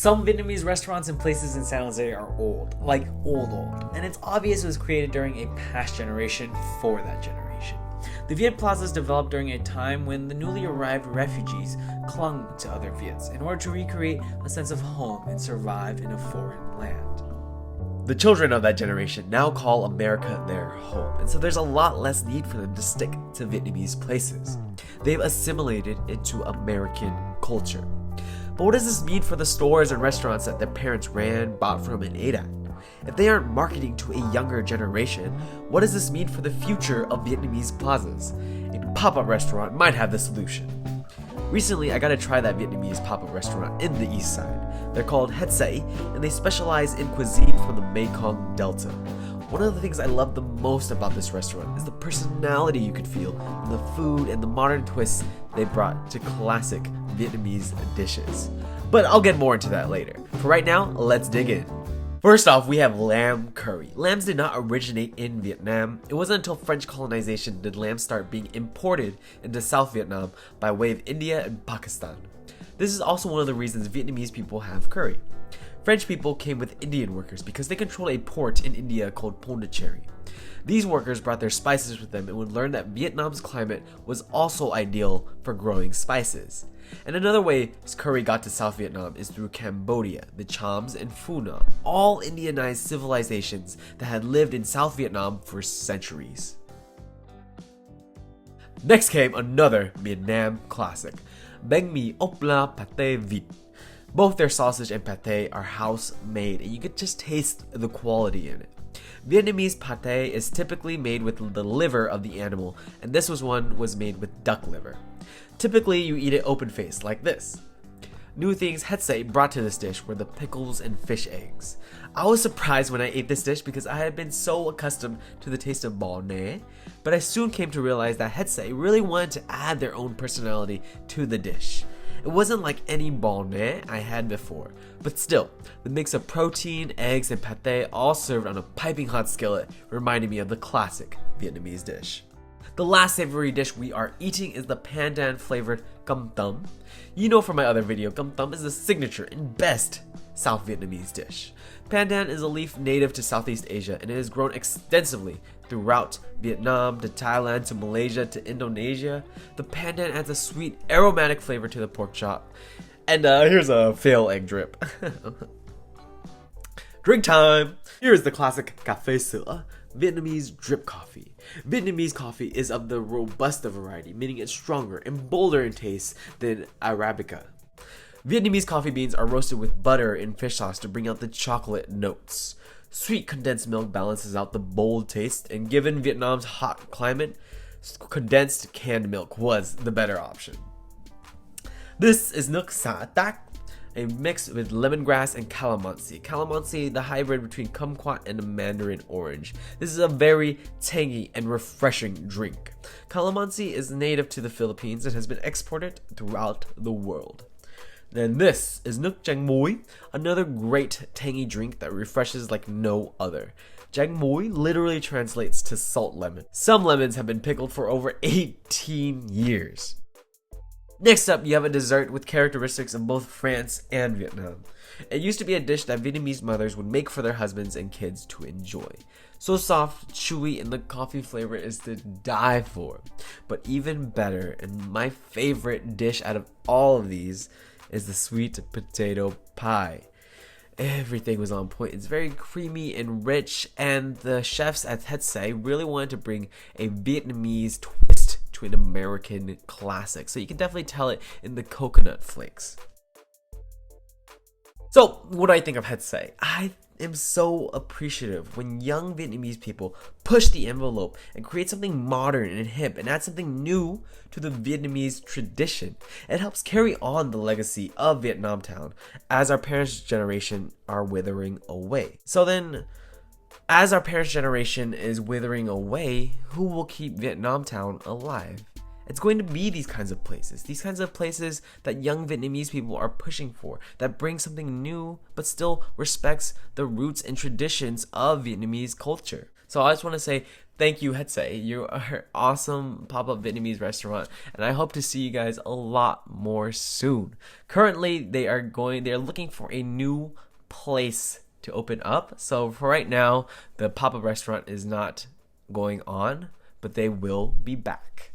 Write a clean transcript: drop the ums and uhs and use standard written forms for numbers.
Some Vietnamese restaurants and places in San Jose are old, like old, and it's obvious it was created during a past generation for that generation. The Viet Plazas developed during a time when the newly arrived refugees clung to other Viets in order to recreate a sense of home and survive in a foreign land. The children of that generation now call America their home, and so there's a lot less need for them to stick to Vietnamese places. They've assimilated into American culture. But what does this mean for the stores and restaurants that their parents ran, bought from, and ate at? If they aren't marketing to a younger generation, what does this mean for the future of Vietnamese plazas? A pop-up restaurant might have the solution. Recently, I got to try that Vietnamese pop-up restaurant in the east side. They're called Hết Sảy, and they specialize in cuisine from the Mekong Delta. One of the things I love the most about this restaurant is the personality you could feel in the food and the modern twists they brought to classic Vietnamese dishes. But I'll get more into that later. For right now, let's dig in. First off, we have lamb curry. Lambs did not originate in Vietnam. It wasn't until French colonization did lambs start being imported into South Vietnam by way of India and Pakistan. This is also one of the reasons Vietnamese people have curry. French people came with Indian workers because they controlled a port in India called Pondicherry. These workers brought their spices with them and would learn that Vietnam's climate was also ideal for growing spices. And another way curry got to South Vietnam is through Cambodia, the Chams, and Phu Nam, all Indianized civilizations that had lived in South Vietnam for centuries. Next came another Vietnam classic, bánh mì ốc la pate vịt. Both their sausage and pate are house-made, and you could just taste the quality in it. Vietnamese pate is typically made with the liver of the animal, and this one was made with duck liver. Typically, you eat it open-faced, like this. New things Hết Sảy brought to this dish were the pickles and fish eggs. I was surprised when I ate this dish because I had been so accustomed to the taste of bò nè, but I soon came to realize that Hết Sảy really wanted to add their own personality to the dish. It wasn't like any bò nè I had before, but still, the mix of protein, eggs, and pate all served on a piping hot skillet reminded me of the classic Vietnamese dish. The last savory dish we are eating is the pandan flavored cam tam. You know from my other video, cam tam is the signature and best South Vietnamese dish. Pandan is a leaf native to Southeast Asia and it has grown extensively throughout Vietnam to Thailand to Malaysia to Indonesia. The pandan adds a sweet aromatic flavor to the pork chop. And here's a fail egg drip. Drink time! Here is the classic café sữa, Vietnamese drip coffee. Vietnamese coffee is of the Robusta variety, meaning it's stronger and bolder in taste than Arabica. Vietnamese coffee beans are roasted with butter and fish sauce to bring out the chocolate notes. Sweet condensed milk balances out the bold taste, and given Vietnam's hot climate, condensed canned milk was the better option. This is Nooksack, a mix with lemongrass and calamansi. Calamansi, the hybrid between kumquat and a mandarin orange. This is a very tangy and refreshing drink. Calamansi is native to the Philippines and has been exported throughout the world. Then this is Nước Chanh Muối, another great tangy drink that refreshes like no other. Chanh Muối literally translates to salt lemon. Some lemons have been pickled for over 18 years. Next up, you have a dessert with characteristics of both France and Vietnam. It used to be a dish that Vietnamese mothers would make for their husbands and kids to enjoy. So soft, chewy, and the coffee flavor is to die for. But even better, and my favorite dish out of all of these, is the sweet potato pie. Everything was on point. It's very creamy and rich, and the chefs at Hết Sảy really wanted to bring a Vietnamese twist to an American classic. So you can definitely tell it in the coconut flakes. So, what do I think of Hết Sảy? I am so appreciative when young Vietnamese people push the envelope and create something modern and hip and add something new to the Vietnamese tradition. It helps carry on the legacy of Vietnamtown as our parents' generation are withering away. So then, as our parents' generation is withering away, who will keep Vietnamtown alive? It's going to be these kinds of places that young Vietnamese people are pushing for, that bring something new but still respects the roots and traditions of Vietnamese culture. So I just want to say thank you, Hết Sảy. You are an awesome pop-up Vietnamese restaurant, and I hope to see you guys a lot more soon. Currently, they're looking for a new place to open up. So for right now, the pop-up restaurant is not going on, but they will be back.